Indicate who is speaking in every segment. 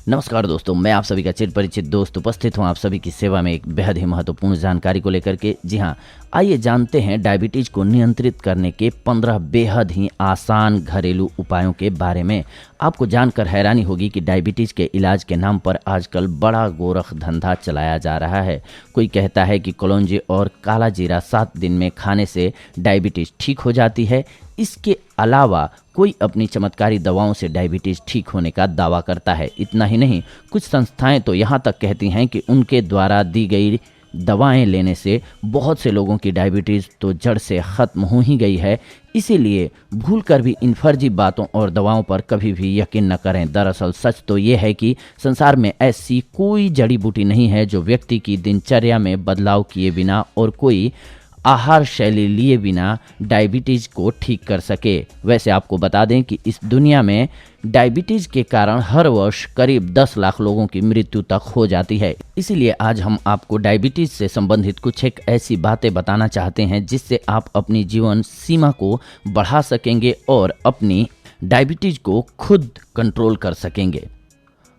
Speaker 1: नमस्कार दोस्तों, मैं आप सभी का चिर परिचित दोस्त उपस्थित हूं आप सभी की सेवा में एक बेहद ही महत्वपूर्ण जानकारी को लेकर के। जी हां, आइए जानते हैं डायबिटीज को नियंत्रित करने के 15 बेहद ही आसान घरेलू उपायों के बारे में। आपको जानकर हैरानी होगी कि डायबिटीज के इलाज के नाम पर आजकल बड़ा गोरख धंधा चलाया जा रहा है। कोई कहता है कि कलौंजी और काला जीरा 7 दिन में खाने से डायबिटीज ठीक हो जाती है। इसके अलावा कोई अपनी चमत्कारी दवाओं से डायबिटीज ठीक होने का दावा करता है। इतना ही नहीं, कुछ संस्थाएं तो यहाँ तक कहती हैं कि उनके द्वारा दी गई दवाएं लेने से बहुत से लोगों की डायबिटीज तो जड़ से ख़त्म हो ही गई है। इसीलिए भूलकर भी इन फर्जी बातों और दवाओं पर कभी भी यकीन न करें। दरअसल सच तो ये है कि संसार में ऐसी कोई जड़ी बूटी नहीं है जो व्यक्ति की दिनचर्या में बदलाव किए बिना और कोई आहार शैली लिए बिना डायबिटीज को ठीक कर सके। वैसे आपको बता दें कि इस दुनिया में डायबिटीज के कारण हर वर्ष करीब 10 लाख लोगों की मृत्यु तक हो जाती है। इसीलिए आज हम आपको डायबिटीज से संबंधित कुछ एक ऐसी बातें बताना चाहते हैं जिससे आप अपनी जीवन सीमा को बढ़ा सकेंगे और अपनी डायबिटीज को खुद कंट्रोल कर सकेंगे।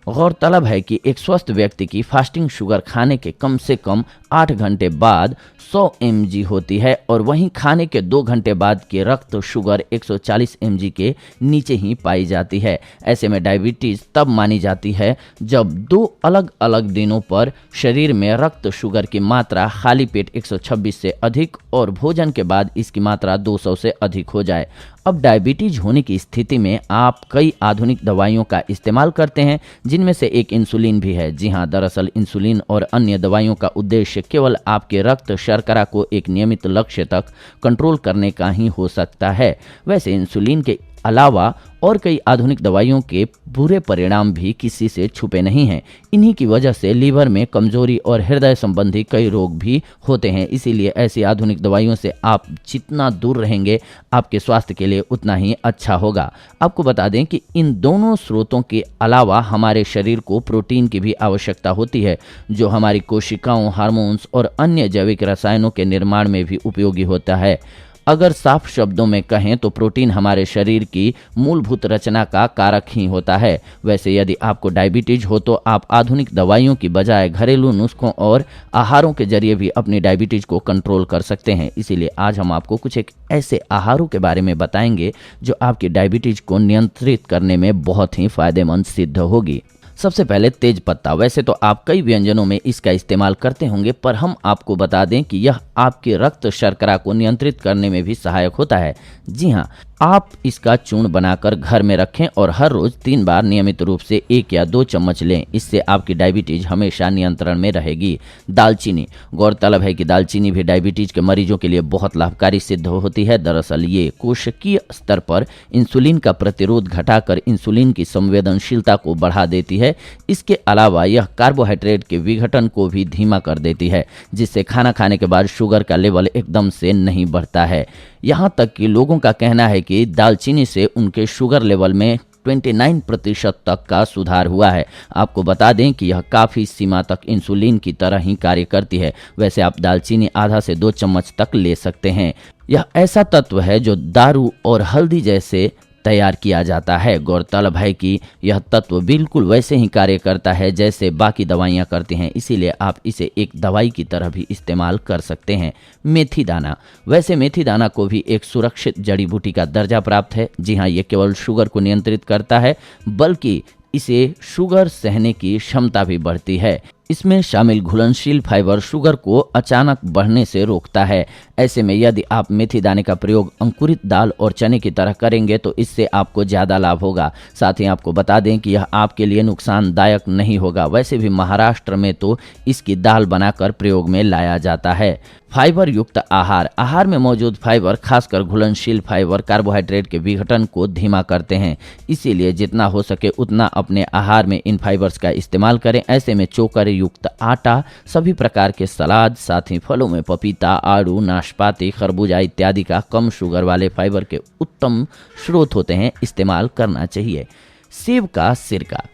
Speaker 1: गौरतलब है कि एक स्वस्थ व्यक्ति की फास्टिंग शुगर खाने के कम से कम 8 घंटे बाद 100 mg होती है और वहीं खाने के 2 घंटे बाद की रक्त शुगर 140 mg के नीचे ही पाई जाती है। ऐसे में डायबिटीज़ तब मानी जाती है जब 2 अलग अलग दिनों पर शरीर में रक्त शुगर की मात्रा खाली पेट 126 से अधिक और भोजन के बाद इसकी मात्रा 200 से अधिक हो जाए। अब डायबिटीज होने की स्थिति में आप कई आधुनिक दवाइयों का इस्तेमाल करते हैं, जिनमें से एक इंसुलिन भी है। जी हाँ, दरअसल इंसुलिन और अन्य दवाइयों का उद्देश्य केवल आपके रक्त शर्करा को एक नियमित लक्ष्य तक कंट्रोल करने का ही हो सकता है। वैसे इंसुलिन के अलावा और कई आधुनिक दवाइयों के बुरे परिणाम भी किसी से छुपे नहीं हैं। इन्हीं की वजह से लीवर में कमजोरी और हृदय संबंधी कई रोग भी होते हैं। इसीलिए ऐसी आधुनिक दवाइयों से आप जितना दूर रहेंगे आपके स्वास्थ्य के लिए उतना ही अच्छा होगा। आपको बता दें कि इन दोनों स्रोतों के अलावा हमारे शरीर को प्रोटीन की भी आवश्यकता होती है, जो हमारी कोशिकाओं, हार्मोन्स और अन्य जैविक रसायनों के निर्माण में भी उपयोगी होता है। अगर साफ शब्दों में कहें तो प्रोटीन हमारे शरीर की मूलभूत रचना का कारक ही होता है। वैसे यदि आपको डायबिटीज हो तो आप आधुनिक दवाइयों की बजाय घरेलू नुस्खों और आहारों के जरिए भी अपनी डायबिटीज को कंट्रोल कर सकते हैं। इसीलिए आज हम आपको कुछ एक ऐसे आहारों के बारे में बताएंगे जो आपकी डायबिटीज को नियंत्रित करने में बहुत ही फायदेमंद सिद्ध होगी। सबसे पहले तेज पत्ता। वैसे तो आप कई व्यंजनों में इसका इस्तेमाल करते होंगे, पर हम आपको बता दें कि यह आपके रक्त शर्करा को नियंत्रित करने में भी सहायक होता है। जी हाँ, आप इसका चूर्ण बनाकर घर में रखें और हर रोज 3 बार नियमित रूप से 1 या 2 चम्मच लें। इससे आपकी डायबिटीज हमेशा नियंत्रण में रहेगी। दालचीनी। गौरतलब है कि दालचीनी भी डायबिटीज के मरीजों के लिए बहुत लाभकारी सिद्ध होती है। दरअसल ये कोशिकीय स्तर पर इंसुलिन का प्रतिरोध घटाकर इंसुलिन की संवेदनशीलता को बढ़ा देती है। इसके अलावा यह कार्बोहाइड्रेट के विघटन को भी धीमा कर देती है, जिससे खाना खाने के बाद शुगर का लेवल एकदम से नहीं बढ़ता है। यहाँ तक कि लोगों का कहना है कि दालचीनी से उनके शुगर लेवल में 29% तक का सुधार हुआ है। आपको बता दें कि यह काफ़ी सीमा तक इंसुलिन की तरह ही कार्य करती है। वैसे आप दालचीनी आधा से 2 चम्मच तक ले सकते हैं। यह ऐसा तत्व है जो दारू और हल्दी जैसे तैयार किया जाता है। गौरतलब है कि यह तत्व बिल्कुल वैसे ही कार्य करता है जैसे बाकी दवाइयाँ करती हैं, इसीलिए आप इसे एक दवाई की तरह भी इस्तेमाल कर सकते हैं। मेथी दाना। वैसे मेथी दाना को भी एक सुरक्षित जड़ी बूटी का दर्जा प्राप्त है। जी हाँ, ये केवल शुगर को नियंत्रित करता है, बल्कि इसे शुगर सहने की क्षमता भी बढ़ती है। इसमें शामिल घुलनशील फाइबर शुगर को अचानक बढ़ने से रोकता है। ऐसे में यदि आप मेथी दाने का प्रयोग अंकुरित दाल और चने की तरह करेंगे तो इससे आपको ज़्यादा लाभ होगा। साथ ही आपको बता दें कि यह आपके लिए नुकसानदायक नहीं होगा। वैसे भी महाराष्ट्र में तो इसकी दाल बनाकर प्रयोग में लाया जाता है। फाइबर युक्त आहार। आहार में मौजूद फाइबर, खासकर घुलनशील फाइबर, कार्बोहाइड्रेट के विघटन को धीमा करते हैं। इसीलिए जितना हो सके उतना अपने आहार में इन फाइबर्स का इस्तेमाल करें। ऐसे में चोकर युक्त आटा, सभी प्रकार के सलाद, साथ ही फलों में पपीता, आड़ू, नाशपाती, खरबूजा इत्यादि का कम शुगर वाले फाइबर के उत्तम स्रोत होते हैं, इस्तेमाल करना चाहिए। सेब का सिरका।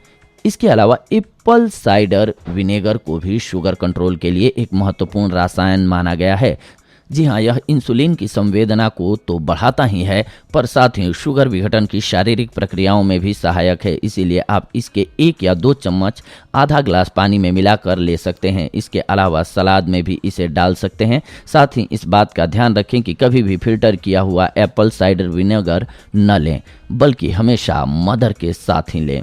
Speaker 1: इसके अलावा एप्पल साइडर विनेगर को भी शुगर कंट्रोल के लिए एक महत्वपूर्ण रसायन माना गया है। जी हाँ, यह इंसुलिन की संवेदना को तो बढ़ाता ही है, पर साथ ही शुगर विघटन की शारीरिक प्रक्रियाओं में भी सहायक है। इसीलिए आप इसके 1 या 2 चम्मच आधा ग्लास पानी में मिलाकर ले सकते हैं। इसके अलावा सलाद में भी इसे डाल सकते हैं। साथ ही इस बात का ध्यान रखें कि कभी भी फिल्टर किया हुआ एप्पल साइडर विनेगर न लें, बल्कि हमेशा मदर के साथ ही लें।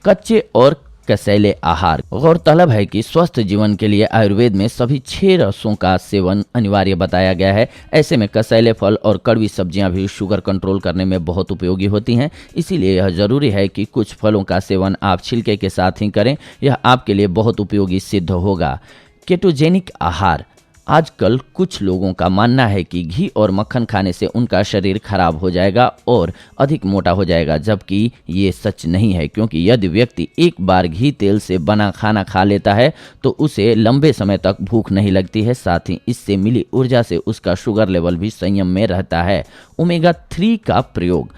Speaker 1: कच्चे और कसैले आहार। गौरतलब है कि स्वस्थ जीवन के लिए आयुर्वेद में सभी 6 रसों का सेवन अनिवार्य बताया गया है। ऐसे में कसैले फल और कड़वी सब्जियां भी शुगर कंट्रोल करने में बहुत उपयोगी होती हैं। इसीलिए यह जरूरी है कि कुछ फलों का सेवन आप छिलके के साथ ही करें। यह आपके लिए बहुत उपयोगी सिद्ध होगा। केटोजेनिक आहार। आजकल कुछ लोगों का मानना है कि घी और मक्खन खाने से उनका शरीर खराब हो जाएगा और अधिक मोटा हो जाएगा, जबकि ये सच नहीं है, क्योंकि यदि व्यक्ति एक बार घी तेल से बना खाना खा लेता है तो उसे लंबे समय तक भूख नहीं लगती है। साथ ही इससे मिली ऊर्जा से उसका शुगर लेवल भी संयम में रहता है। ओमेगा 3 का प्रयोग।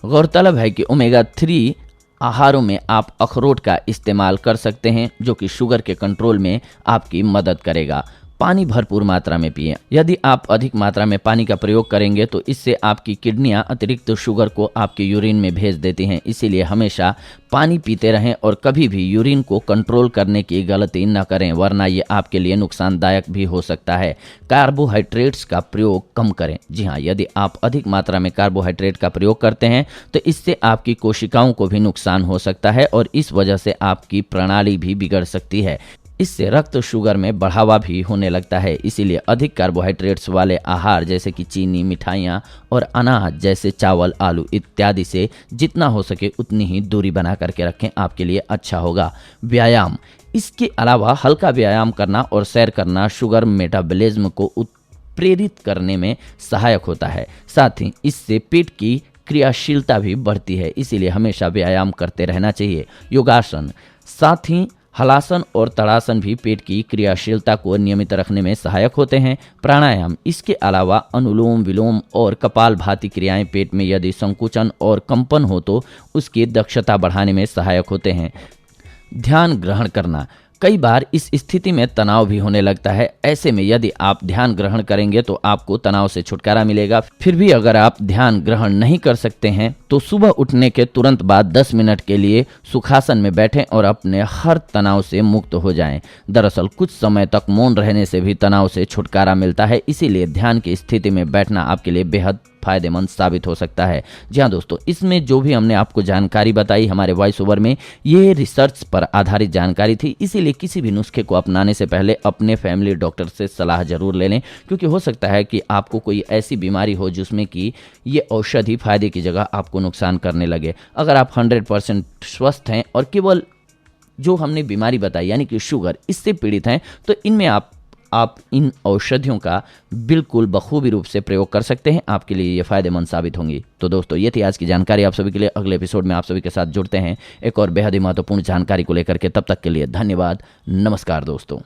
Speaker 1: गौरतलब है कि ओमेगा 3 आहारों में आप अखरोट का इस्तेमाल कर सकते हैं, जो कि शुगर के कंट्रोल में आपकी मदद करेगा। पानी भरपूर मात्रा में पिएं। यदि आप अधिक मात्रा में पानी का प्रयोग करेंगे तो इससे आपकी किडनियां अतिरिक्त शुगर को आपके यूरिन में भेज देती हैं। इसीलिए हमेशा पानी पीते रहें और कभी भी यूरिन को कंट्रोल करने की गलती न करें, वरना ये आपके लिए नुकसानदायक भी हो सकता है। कार्बोहाइड्रेट्स का प्रयोग कम करें। जी हाँ, यदि आप अधिक मात्रा में कार्बोहाइड्रेट का प्रयोग करते हैं तो इससे आपकी कोशिकाओं को भी नुकसान हो सकता है और इस वजह से आपकी प्रणाली भी बिगड़ सकती है। इससे रक्त शुगर में बढ़ावा भी होने लगता है। इसीलिए अधिक कार्बोहाइड्रेट्स वाले आहार जैसे कि चीनी, मिठाइयाँ और अनाज जैसे चावल, आलू इत्यादि से जितना हो सके उतनी ही दूरी बना करके रखें, आपके लिए अच्छा होगा। व्यायाम। इसके अलावा हल्का व्यायाम करना और सैर करना शुगर मेटाबॉलिज्म को प्रेरित करने में सहायक होता है। साथ ही इससे पेट की क्रियाशीलता भी बढ़ती है। इसीलिए हमेशा व्यायाम करते रहना चाहिए। योगासन। साथ ही हलासन और तड़ासन भी पेट की क्रियाशीलता को नियमित रखने में सहायक होते हैं। प्राणायाम। इसके अलावा अनुलोम विलोम और कपालभाति क्रियाएं पेट में यदि संकुचन और कंपन हो तो उसकी दक्षता बढ़ाने में सहायक होते हैं। ध्यान ग्रहण करना। कई बार इस स्थिति में तनाव भी होने लगता है। ऐसे में यदि आप ध्यान ग्रहण करेंगे तो आपको तनाव से छुटकारा मिलेगा। फिर भी अगर आप ध्यान ग्रहण नहीं कर सकते हैं तो सुबह उठने के तुरंत बाद 10 मिनट के लिए सुखासन में बैठें और अपने हर तनाव से मुक्त हो जाएं। दरअसल कुछ समय तक मौन रहने से भी तनाव से छुटकारा मिलता है। इसीलिए ध्यान की स्थिति में बैठना आपके लिए बेहद फायदेमंद साबित हो सकता है। जी हाँ दोस्तों, इसमें जो भी हमने आपको जानकारी बताई हमारे वॉइस ओवर में, ये रिसर्च पर आधारित जानकारी थी। इसीलिए किसी भी नुस्खे को अपनाने से पहले अपने फैमिली डॉक्टर से सलाह जरूर ले लें, क्योंकि हो सकता है कि आपको कोई ऐसी बीमारी हो जिसमें कि ये औषधि फायदे की जगह आपको नुकसान करने लगे। अगर आप 100% स्वस्थ हैं और केवल जो हमने बीमारी बताई यानी कि शुगर, इससे पीड़ित हैं, तो इनमें आप इन औषधियों का बिल्कुल बखूबी रूप से प्रयोग कर सकते हैं। आपके लिए ये फायदेमंद साबित होंगी। तो दोस्तों, ये थी आज की जानकारी आप सभी के लिए। अगले एपिसोड में आप सभी के साथ जुड़ते हैं एक और बेहद ही महत्वपूर्ण जानकारी को लेकर के। तब तक के लिए धन्यवाद। नमस्कार दोस्तों।